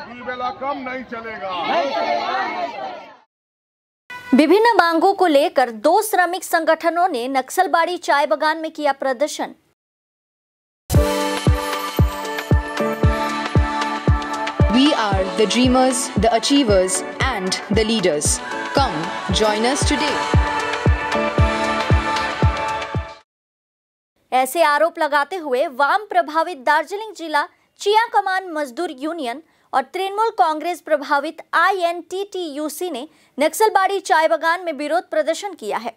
दुई बेला कम नहीं चलेगा। विभिन्न मांगों को लेकर 2 श्रमिक संगठनों ने नक्सलबाड़ी चाय बागान में किया प्रदर्शन। We are the dreamers, the achievers and the leaders. Come, join us today. ऐसे आरोप लगाते हुए वाम प्रभावित दार्जिलिंग जिला चिया कमान मजदूर यूनियन और तृणमूल कांग्रेस प्रभावित INTTUC ने नक्सलबाड़ी चाय बागान में विरोध प्रदर्शन किया है।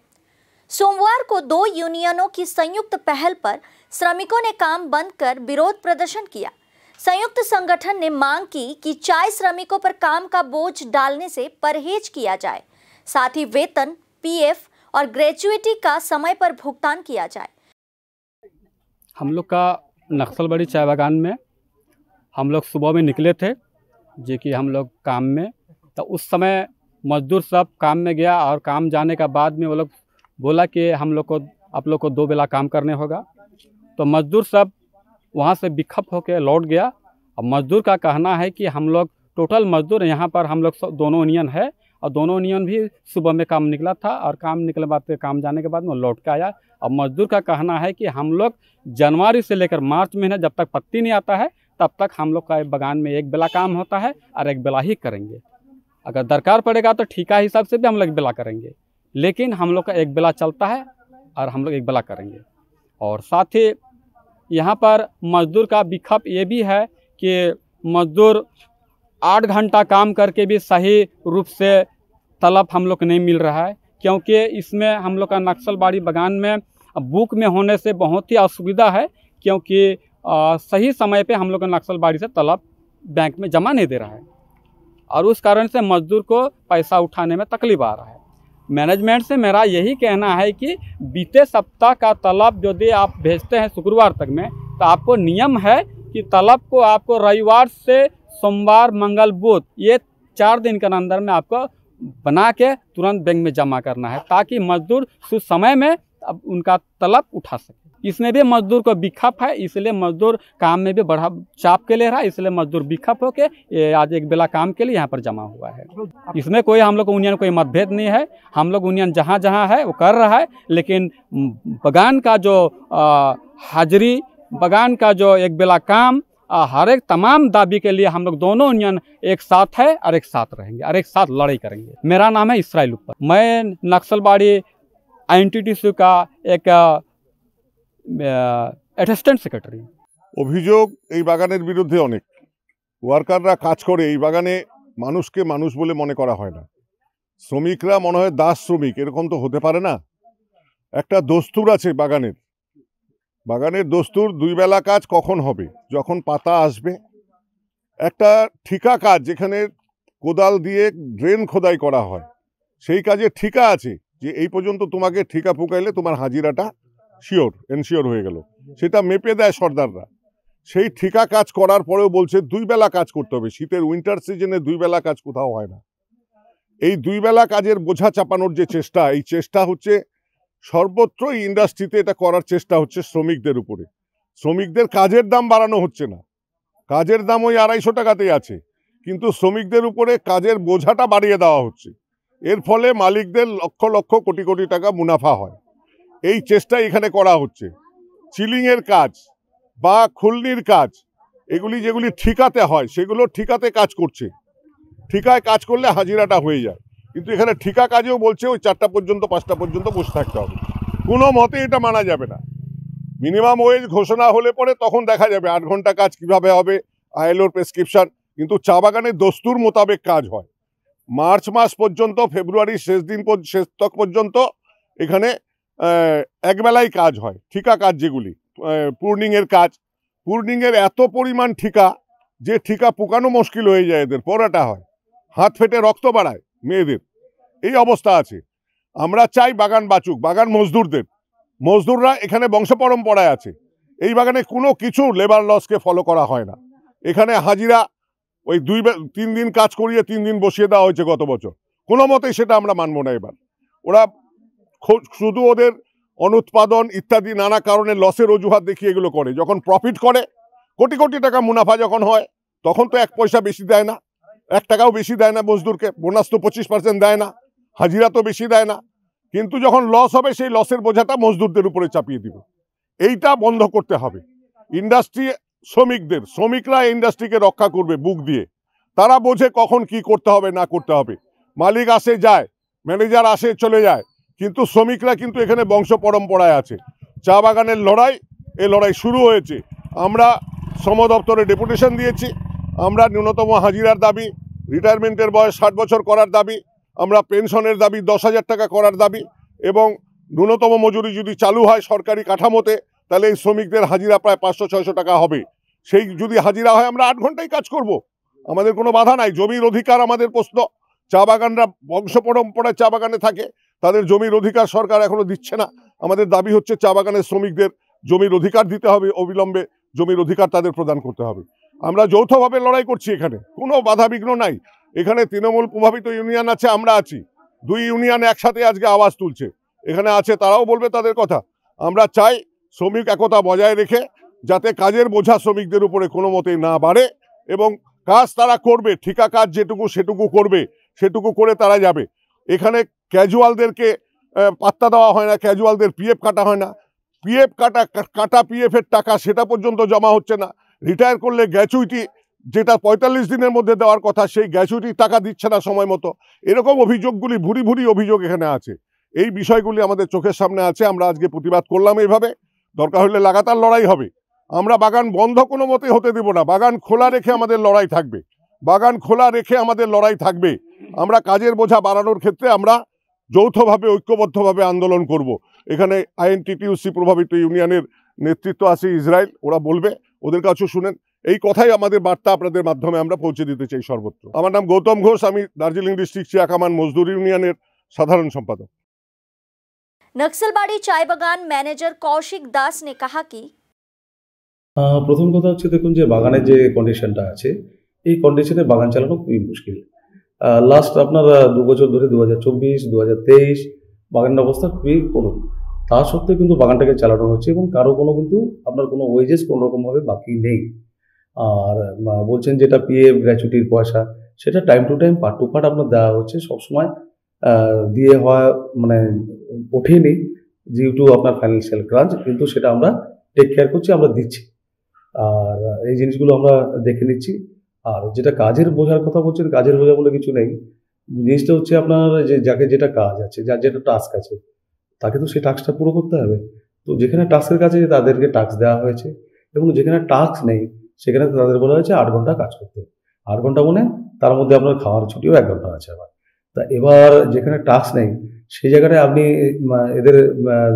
सोमवार को 2 यूनियनों की संयुक्त पहल पर श्रमिकों ने काम बंद कर विरोध प्रदर्शन किया। संयुक्त संगठन ने मांग की कि चाय श्रमिकों पर काम का बोझ डालने से परहेज किया जाए, साथ ही वेतन, PF और ग्रेजुएटी का समय पर भुगतान किया जाए। हम लोग का नक्सलबाड़ी चाय बागान में हम लोग सुबह में निकले थे जो कि हम लोग काम में, तो उस समय मजदूर सब काम में गया और काम जाने का बाद में वो लोग बोला कि आप लोग को 2 बेला काम करने होगा। तो मजदूर सब वहाँ से बिखप होकर लौट गया। और मजदूर का कहना है कि हम लोग टोटल मजदूर यहाँ पर हम लोग दोनों यूनियन है और दोनों यूनियन भी सुबह में काम निकला था और काम निकले बाद काम जाने के बाद में लौट के आया। और मजदूर का कहना है कि हम लोग जनवरी से लेकर मार्च महीने जब तक पत्ती नहीं आता है तब तक हम लोग का बागान में 1 बेला काम होता है और 1 बेला ही करेंगे। अगर दरकार पड़ेगा तो ठीका हिसाब से भी हम लोग 1 बेला करेंगे, लेकिन हम लोग का 1 बेला चलता है और हम लोग 1 बेला करेंगे। और साथ ही यहाँ पर मजदूर का विक्षोभ ये भी है कि मजदूर 8 घंटा काम करके भी सही रूप से तलब हम लोग को नहीं मिल रहा है, क्योंकि इसमें हम लोग का नक्सलबाड़ी बागान में बुक में होने से बहुत ही असुविधा है, क्योंकि सही समय पे हम लोग का नक्सलबाड़ी से तलब बैंक में जमा नहीं दे रहा है और उस कारण से मजदूर को पैसा उठाने में तकलीफ आ रहा है। मैनेजमेंट से मेरा यही कहना है कि बीते सप्ताह का तलब यदि आप भेजते हैं शुक्रवार तक में, तो आपको नियम है कि तलब को आपको रविवार से सोमवार, मंगल, बुध ये 4 दिन के अंदर में आपको बना के तुरंत बैंक में जमा करना है, ताकि मजदूर उस समय में अब उनका तलब उठा सके। इसमें भी मजदूर को विक्षोभ है, इसलिए मजदूर काम में भी बढ़ा चाप के ले रहा है, इसलिए मजदूर विक्षोभ होके आज 1 बेला काम के लिए यहाँ पर जमा हुआ है। इसमें कोई हम लोग यूनियन कोई मतभेद नहीं है, हम लोग यूनियन जहाँ जहाँ है वो कर रहा है, लेकिन बागान का जो हाजिरी, बागान का जो 1 बेला काम, हर एक तमाम दाबी के लिए हम लोग दोनों यूनियन एक साथ है और एक साथ रहेंगे और एक साथ लड़ाई करेंगे। मेरा नाम है इसराइल उप्पर, मैं नक्सलबाड़ी INTTUC का एक অ্যাসিস্ট্যান্ট সেক্রেটারি। অভিযোগ এই বাগানের বিরুদ্ধে অনেক। ওয়ার্কাররা কাজ করে এই বাগানে মানুষকে মানুষ বলে মনে করা হয় না, শ্রমিকরা মনে হয় দাস শ্রমিক, এরকম তো হতে পারে না। একটা দস্তুর আছে বাগানের দস্তুর, 2 বেলা কাজ কখন হবে? যখন পাতা আসবে। একটা ঠিকা কাজ যেখানে কোদাল দিয়ে ড্রেন খোদাই করা হয়, সেই কাজে ঠিকা আছে যে এই পর্যন্ত তোমাকে ঠিকা পুকাইলে তোমার হাজিরাটা এনশিওর হয়ে গেল, সেটা মেপে দেয় সর্দাররা। সেই ঠিকা কাজ করার পরেও বলছে 2 বেলা কাজ করতে হবে। শীতের উইন্টার সিজনে 2 বেলা কাজ কোথাও হয় না। এই 2 বেলা কাজের বোঝা চাপানোর যে চেষ্টা, এই চেষ্টা হচ্ছে সর্বত্র ইন্ডাস্ট্রিতে এটা করার চেষ্টা হচ্ছে শ্রমিকদের উপরে। শ্রমিকদের কাজের দাম বাড়ানো হচ্ছে না, কাজের দাম ওই 250 টাকাতেই আছে, কিন্তু শ্রমিকদের উপরে কাজের বোঝাটা বাড়িয়ে দেওয়া হচ্ছে। এর ফলে মালিকদের লক্ষ লক্ষ কোটি কোটি টাকা মুনাফা হয়। এই চেষ্টা এখানে করা হচ্ছে। চিলিংয়ের কাজ বা খুলনির কাজ, এগুলি যেগুলি ঠিকাতে হয় সেগুলো ঠিকাতে কাজ করছে, ঠিকায় কাজ করলে হাজিরাটা হয়ে যায়। কিন্তু এখানে ঠিকা কাজেও বলছে ওই 4টা পর্যন্ত 5টা পর্যন্ত বসে থাকতে হবে। কোনো মতে এটা মানা যাবে না। মিনিমাম ওয়েজ ঘোষণা হলে পরে তখন দেখা যাবে 8 ঘন্টা কাজ কিভাবে হবে, ILOর প্রেসক্রিপশন। কিন্তু চা বাগানের দস্তুর মোতাবেক কাজ হয়। মার্চ মাস পর্যন্ত, ফেব্রুয়ারির শেষ তক পর্যন্ত এখানে 1 বেলাই কাজ হয়। ঠিকা কাজ যেগুলি, পূর্ণিংয়ের কাজ, পূর্ণিংয়ের এত পরিমাণ ঠিকা যে ঠিকা পুকানো মুশকিল হয়ে যায়, এদের পড়াটা হয়, হাত ফেটে রক্ত বাড়ায় মেয়েদের, এই অবস্থা আছে। আমরা চাই বাগান বাঁচুক, বাগান মজদুররা এখানে বংশ পরম্পরায় আছে। এই বাগানে কোনো কিছু লেবার লসকে ফলো করা হয় না। এখানে হাজিরা ওই 3 দিন কাজ করিয়ে 3 দিন বসিয়ে দেওয়া হয়েছে গত বছর। কোনো মতেই সেটা আমরা মানব না। এবার ওরা শুধু ওদের অনুৎপাদন ইত্যাদি নানা কারণে লসের অজুহাত দেখিয়ে এগুলো করে। যখন প্রফিট করে, কোটি কোটি টাকা মুনাফা যখন হয়, তখন তো 1 পয়সা বেশি দেয় না, 1 টাকাও বেশি দেয় না মজদুরকে, বোনাস তো 25% দেয় না, হাজিরা তো বেশি দেয় না। কিন্তু যখন লস হবে সেই লসের বোঝাটা মজদুরদের উপরে চাপিয়ে দিবে। এইটা বন্ধ করতে হবে। ইন্ডাস্ট্রি শ্রমিকরা ইন্ডাস্ট্রিকে রক্ষা করবে বুক দিয়ে। তারা বোঝে কখন কি করতে হবে না করতে হবে। মালিক আসে যায়, ম্যানেজার আসে চলে যায়, কিন্তু শ্রমিকরা কিন্তু এখানে বংশ পরম্পরায় আছে। চা বাগানের লড়াই, এই লড়াই শুরু হয়েছে। আমরা শ্রম দপ্তরে ডেপুটেশন দিয়েছি। আমরা ন্যূনতম হাজিরার দাবি, রিটায়ারমেন্টের বয়স 60 বছর করার দাবি, আমরা পেনশনের দাবি 10,000 টাকা করার দাবি, এবং ন্যূনতম মজুরি যদি চালু হয় সরকারি কাঠামোতে, তাহলে এই শ্রমিকদের হাজিরা প্রায় 500-600 টাকা হবে। সেই যদি হাজিরা হয় আমরা 8 ঘন্টাই কাজ করব, আমাদের কোনো বাধা নাই। জমির অধিকার আমাদের প্রশ্ন। চা বাগানরা বংশ পরম্পরায় চা বাগানে থাকে, তাদের জমির অধিকার সরকার এখনো দিচ্ছে না। আমাদের দাবি হচ্ছে চা বাগানের শ্রমিকদের জমির অধিকার দিতে হবে, অবিলম্বে জমির অধিকার তাদের প্রদান করতে হবে। আমরা যৌথভাবে লড়াই করছি, এখানে কোনো বাধা বিঘ্ন নাই। এখানে তৃণমূল প্রভাবিত ইউনিয়ন আছে, আমরা আছি, 2 ইউনিয়ন একসাথে আজকে আওয়াজ তুলছে, এখানে আছে, তারাও বলবে তাদের কথা। আমরা চাই শ্রমিক একতা বজায় রেখে যাতে কাজের বোঝা শ্রমিকদের উপরে কোনো মতেই না বাড়ে, এবং কাজ তারা করবে, ঠিকা কাজ যেটুকু সেটুকু করবে, সেটুকু করে তারা যাবে। এখানে ক্যাজুয়ালদেরকে পাত্তা দেওয়া হয় না, ক্যাজুয়ালদের পিএফ কাটা হয় না, কাটা পিএফের টাকা সেটা পর্যন্ত জমা হচ্ছে না। রিটায়ার করলে গ্র্যাচুইটি যেটা 45 দিনের মধ্যে দেওয়ার কথা, সেই গ্র্যাচুইটির টাকা দিচ্ছে না সময় মতো। এরকম অভিযোগগুলি ভুরি অভিযোগ এখানে আছে। এই বিষয়গুলি আমাদের চোখের সামনে আছে। আমরা আজকে প্রতিবাদ করলাম এইভাবে, দরকার হলে লাগাতার লড়াই হবে। আমরা বাগান বন্ধ কোনো মতে হতে দেব না, বাগান খোলা রেখে আমাদের লড়াই থাকবে, বাগান খোলা রেখে আমাদের লড়াই থাকবে। আমরা কাজের বোঝা বাড়ানোর ক্ষেত্রে আমরা যৌথভাবে ঐক্যবদ্ধভাবে আন্দোলন করব। এখানে আইএনটিটিইউসি প্রভাবিত ইউনিয়নের নেতৃত্ব আছে ইসরায়েল, ওরা বলবে, ওদের কাছেও শুনেন। এই কথাই আমাদের বার্তা আপনাদের মাধ্যমে আমরা পৌঁছে দিতে চাই সর্বত্র। আমার নাম গৌতম ঘোষ, আমি দার্জিলিং ডিস্ট্রিক্ট চিয়া কামান মজদুর ইউনিয়নের সাধারণ সম্পাদক। नक्सलबाड़ी चाय बागान मैनेजर कौशिक दास ने कहा कि প্রথম কথা হচ্ছে, দেখুন যে বাগানের যে কন্ডিশনটা আছে, এই কন্ডিশনে বাগান চালানো খুবই মুশকিল। লাস্ট আপনার 2 বছর ধরে 2024, 2023 বাগানের অবস্থা খুবই করুণ। তা সত্ত্বেও কিন্তু বাগানটাকে চালানো হচ্ছে, এবং কারো কিন্তু আপনার কোনো ওয়েজেস কোনোরকমভাবে বাকি নেই। আর বলছেন যেটা পিএফ গ্র্যাচুইটির পয়সা, সেটা time to time part to part আপনার দেওয়া হচ্ছে, সবসময় দিয়ে হয় মানে ওঠেনি ডিউ টু আপনার ফাইন্যান্সিয়াল ক্রাঞ্চ, কিন্তু সেটা আমরা টেক কেয়ার করছি, আমরা দিচ্ছি। আর এই জিনিসগুলো আমরা দেখে নিচ্ছি। আর যেটা কাজের বোঝার কথা বলছেন, কাজের বোঝা বলে কিছু নেই। জিনিসটা হচ্ছে আপনার যে যাকে যেটা কাজ আছে, যার যেটা টাস্ক আছে, তাকে তো সেই টাস্কটা পুরো করতে হবে। তো যেখানে টাস্কের কাছে তাদেরকে টাস্ক দেওয়া হয়েছে, এবং যেখানে টাস্ক নেই সেখানে তাদের বলা হয়েছে 8 ঘন্টা কাজ করতে। 8 ঘন্টা মানে তার মধ্যে আপনার খাওয়ার ছুটিও 1 ঘন্টা আছে আবার। তা এবার যেখানে টাস্ক নেই সেই জায়গাটায় আপনি এদের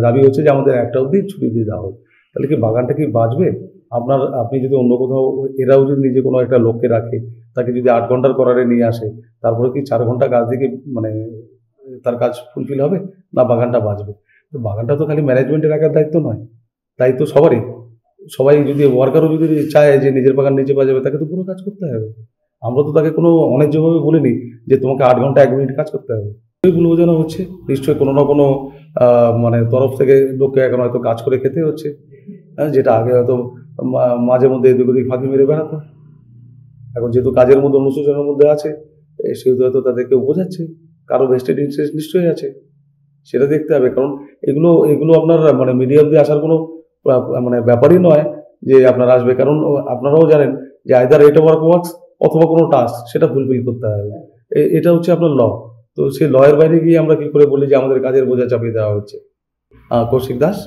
দাবি হচ্ছে যে আমাদের 1টা অবধি ছুটি দিয়ে দেওয়া হোক। তাহলে কি বাগানটা কি বাঁচবে? আপনি যদি অন্য কোথাও, এরাও যদি নিজে কোনো একটা লোককে রাখে, তাকে যদি 8 ঘন্টার করারে নিয়ে আসে, তারপরে কি 4 ঘন্টা কাজ থেকে মানে তার কাজ ফুলফিল হবে না, বাগানটা বাঁচবে? তো বাগানটা তো খালি ম্যানেজমেন্টের একার দায়িত্ব নয়, দায়িত্ব সবারই। সবাই যদি ওয়ার্কারও যদি চায় যে নিজের বাগান নিজে বাজাবে, তাকে তো পুরো কাজ করতে হবে। আমরা তো তাকে কোনো অন্যায্যভাবে বলিনি যে তোমাকে 8 ঘন্টা 1 মিনিট কাজ করতে হবে। ভুল বোঝানো হচ্ছে নিশ্চয়ই, কোনো না কোনো মানে তরফ থেকে লোককে এখন হয়তো কাজ করে খেতে হচ্ছে, যেটা আগে হয়তো মাঝে মধ্যে এদিক ওদিক ফাঁকি মেরে বেড়াতো। এখন যেহেতু কাজের মধ্যে অনুশোচনের মধ্যে আছে, সেহেতু হয়তো তাদেরকে বোঝাচ্ছে, কারো ভেস্টেড ইন্টারেস্ট নিশ্চয়ই আছে, সেটা দেখতে হবে। কারণ এগুলো আপনার মানে মিডিয়া অব্দি আসার কোনো মানে ব্যাপারই নয় যে আপনার আসবে। কারণ আপনারাও জানেন যে আইদার এটা ওয়ার্কস অথবা কোনো টাস্ক, সেটা ফুলফিল করতে হবে। এটা হচ্ছে আপনার ল। তো সেই লয়ের বাইরে গিয়ে আমরা কি করে বলি যে আমাদের কাজের বোঝা চাপিয়ে দেওয়া হচ্ছে? কৌশিক দাস।